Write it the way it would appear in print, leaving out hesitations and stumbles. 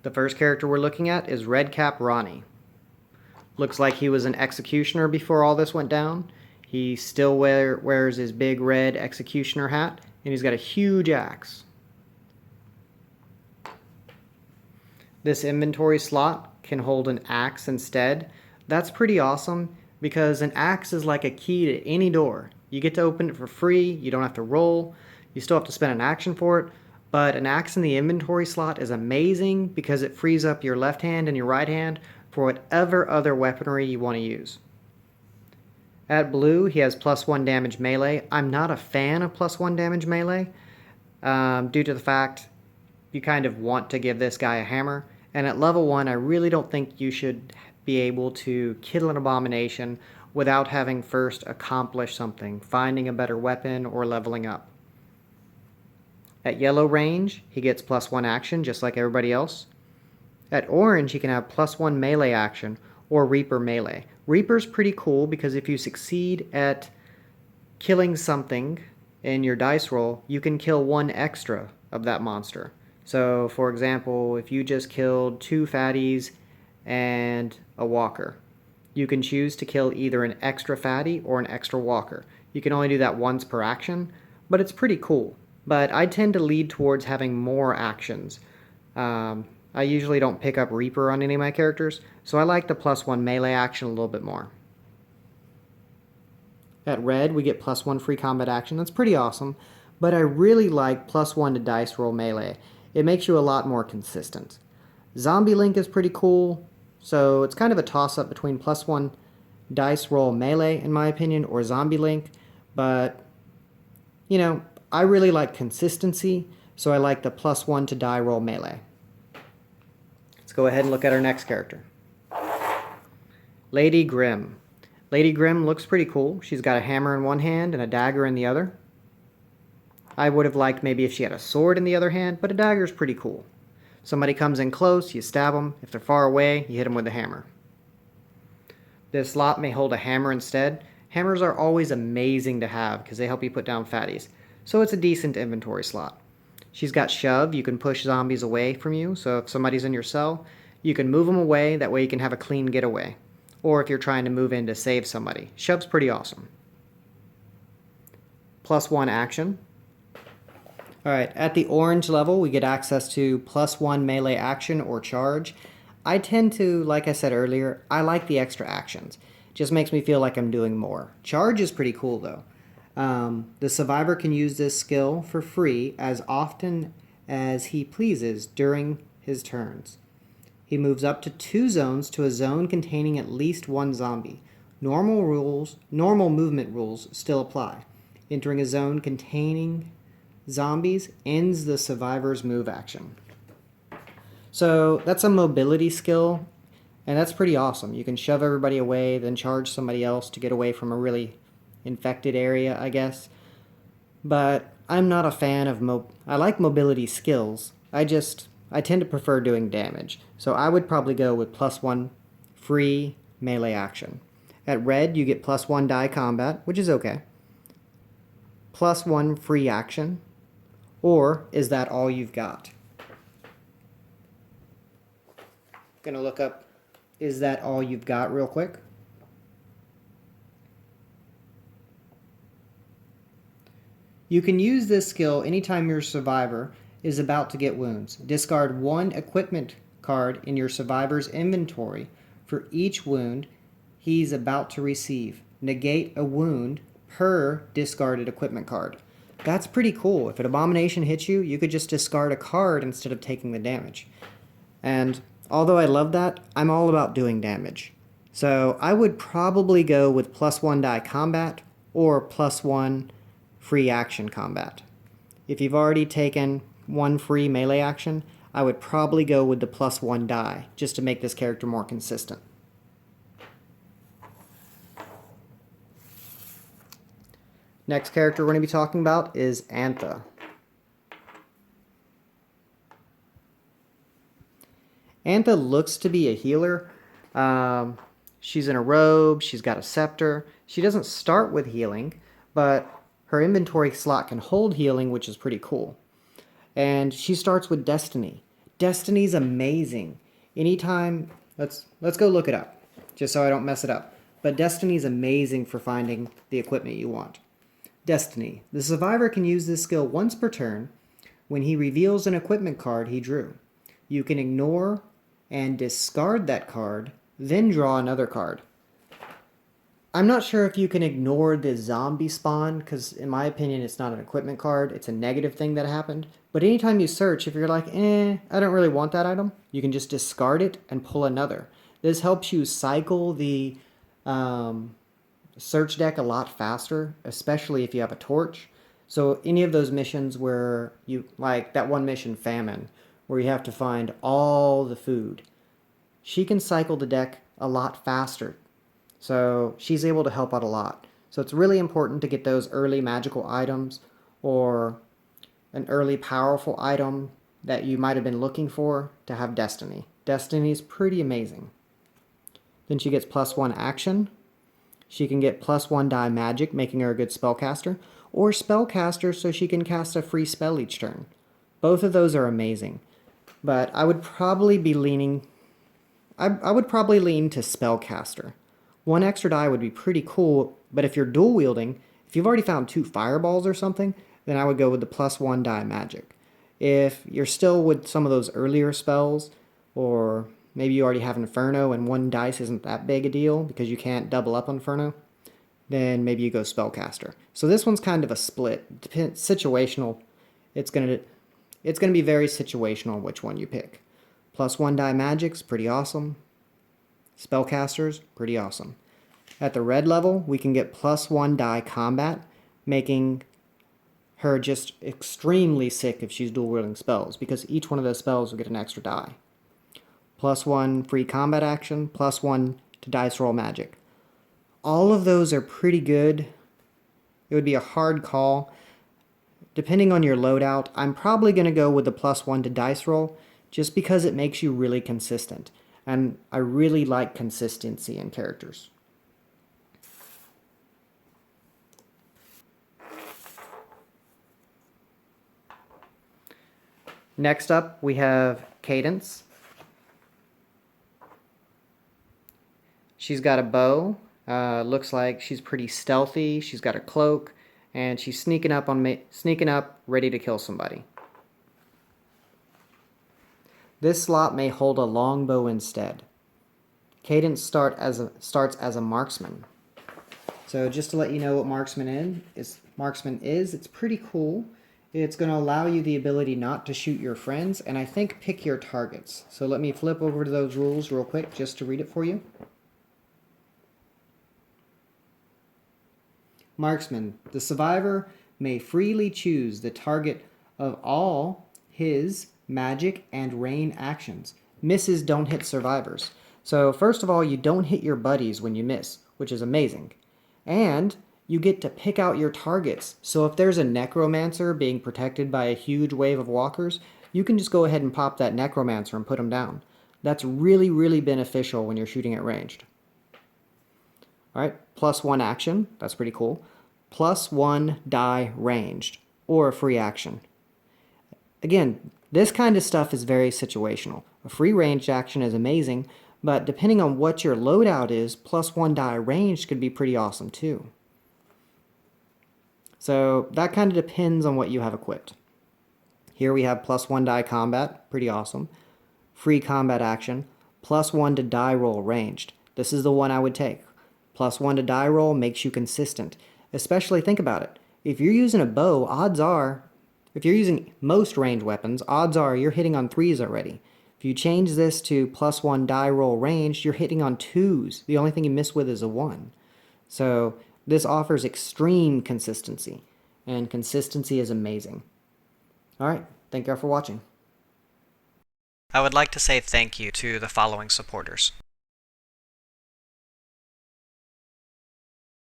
The first character we're looking at is Redcap Ronnie. Looks like he was an executioner before all this went down. He still wears his big red executioner hat, and he's got a huge axe. This inventory slot can hold an axe instead. That's pretty awesome because an axe is like a key to any door. You get to open it for free, you don't have to roll, you still have to spend an action for it, but an axe in the inventory slot is amazing because it frees up your left hand and your right hand for whatever other weaponry you want to use. At blue, he has +1 damage melee. I'm not a fan of +1 damage melee due to the fact you kind of want to give this guy a hammer. And at level 1, I really don't think you should be able to kill an abomination without having first accomplished something, finding a better weapon or leveling up. At yellow range, he gets +1 action just like everybody else. At orange, he can have +1 melee action or Reaper melee. Reaper's pretty cool because if you succeed at killing something in your dice roll, you can kill 1 extra of that monster. So, for example, if you just killed 2 fatties and a walker, you can choose to kill either an extra fatty or an extra walker. You can only do that once per action, but it's pretty cool. But I tend to lead towards having more actions. I usually don't pick up Reaper on any of my characters, so I like the +1 melee action a little bit more. At red, we get +1 free combat action. That's pretty awesome, but I really like +1 to dice roll melee. It makes you a lot more consistent. Zombie Link is pretty cool, so it's kind of a toss-up between +1 dice roll melee, in my opinion, or Zombie Link, but, you know, I really like consistency, so I like the +1 to die roll melee. Let's go ahead and look at our next character. Lady Grimm. Lady Grimm looks pretty cool. She's got a hammer in one hand and a dagger in the other. I would have liked maybe if she had a sword in the other hand, but a dagger's pretty cool. Somebody comes in close, you stab them. If they're far away, you hit them with a hammer. This slot may hold a hammer instead. Hammers are always amazing to have because they help you put down fatties. So it's a decent inventory slot. She's got shove. You can push zombies away from you. So if somebody's in your cell, you can move them away. That way you can have a clean getaway. Or if you're trying to move in to save somebody. Shove's pretty awesome. +1 action. Alright, at the orange level, we get access to +1 melee action or charge. I tend to, like I said earlier, I like the extra actions. Just makes me feel like I'm doing more. Charge is pretty cool though. The survivor can use this skill for free as often as he pleases during his turns. He moves up to 2 zones to a zone containing at least 1 zombie. Normal movement rules still apply. Entering a zone containing zombies ends the survivor's move action. So that's a mobility skill, and that's pretty awesome. You can shove everybody away, then charge somebody else to get away from a really infected area, I guess. But I'm not a fan of I like mobility skills. I tend to prefer doing damage. So I would probably go with +1 free melee action. At red, you get +1 die combat, which is okay. +1 free action. Or is that all you've got? Gonna look up, is that all you've got real quick? You can use this skill anytime your survivor is about to get wounds. Discard 1 equipment card in your survivor's inventory for each wound he's about to receive. Negate a wound per discarded equipment card. That's pretty cool. If an abomination hits you, you could just discard a card instead of taking the damage. And although I love that, I'm all about doing damage. So I would probably go with +1 die combat or +1 free action combat. If you've already taken 1 free melee action, I would probably go with the +1 die, just to make this character more consistent. Next character we're going to be talking about is Anta. Anta looks to be a healer. She's in a robe, she's got a scepter. She doesn't start with healing, but her inventory slot can hold healing, which is pretty cool. And she starts with Destiny. Destiny's amazing. Anytime, let's go look it up, just so I don't mess it up. But Destiny's amazing for finding the equipment you want. Destiny. The survivor can use this skill once per turn when he reveals an equipment card he drew. You can ignore and discard that card, then draw another card. I'm not sure if you can ignore the zombie spawn, because in my opinion it's not an equipment card, it's a negative thing that happened. But anytime you search, if you're like, I don't really want that item, you can just discard it and pull another. This helps you cycle the search deck a lot faster, especially if you have a torch. So any of those missions where you, like that one mission, Famine, where you have to find all the food, she can cycle the deck a lot faster. So she's able to help out a lot. So it's really important to get those early magical items or an early powerful item that you might have been looking for to have Destiny. Destiny's pretty amazing. Then she gets +1 action. She can get +1 die magic, making her a good spellcaster, or spellcaster so she can cast a free spell each turn. Both of those are amazing. But I would probably be leaning... I would probably lean to spellcaster. 1 extra die would be pretty cool, but if you're dual wielding, if you've already found 2 fireballs or something, then I would go with the +1 die magic. If you're still with some of those earlier spells, or maybe you already have Inferno and 1 dice isn't that big a deal because you can't double up Inferno, then maybe you go spellcaster. So this one's kind of a split. Depends, situational. It's gonna be very situational which one you pick. +1 die magic's pretty awesome. Spellcasters, pretty awesome. At the red level, we can get +1 die combat, making her just extremely sick if she's dual wielding spells, because each one of those spells will get an extra die. +1 free combat action, +1 to dice roll magic. All of those are pretty good. It would be a hard call. Depending on your loadout, I'm probably going to go with the +1 to dice roll, just because it makes you really consistent. And I really like consistency in characters. Next up, we have Cadence. She's got a bow. Looks like she's pretty stealthy. She's got a cloak, and she's sneaking up, ready to kill somebody. This slot may hold a longbow instead. Cadence starts as a marksman. So just to let you know what marksman is, it's pretty cool. It's going to allow you the ability not to shoot your friends, and I think pick your targets. So let me flip over to those rules real quick just to read it for you. Marksman. The survivor may freely choose the target of all his magic and rain actions. Misses don't hit survivors. So first of all, you don't hit your buddies when you miss, which is amazing. And you get to pick out your targets. So if there's a necromancer being protected by a huge wave of walkers, you can just go ahead and pop that necromancer and put him down. That's really, really beneficial when you're shooting at ranged. Alright, +1 action. That's pretty cool. +1 die ranged, or a free action. Again, this kind of stuff is very situational. A free ranged action is amazing, but depending on what your loadout is, +1 die ranged could be pretty awesome too. So that kind of depends on what you have equipped. Here we have +1 die combat, pretty awesome. Free combat action, +1 to die roll ranged. This is the one I would take. +1 to die roll makes you consistent. Especially, think about it. If you're using a bow, odds are, if you're using most ranged weapons, odds are you're hitting on 3s already. If you change this to +1 die roll ranged, you're hitting on 2s. The only thing you miss with is a 1. So this offers extreme consistency, and consistency is amazing. Alright, thank you all for watching. I would like to say thank you to the following supporters: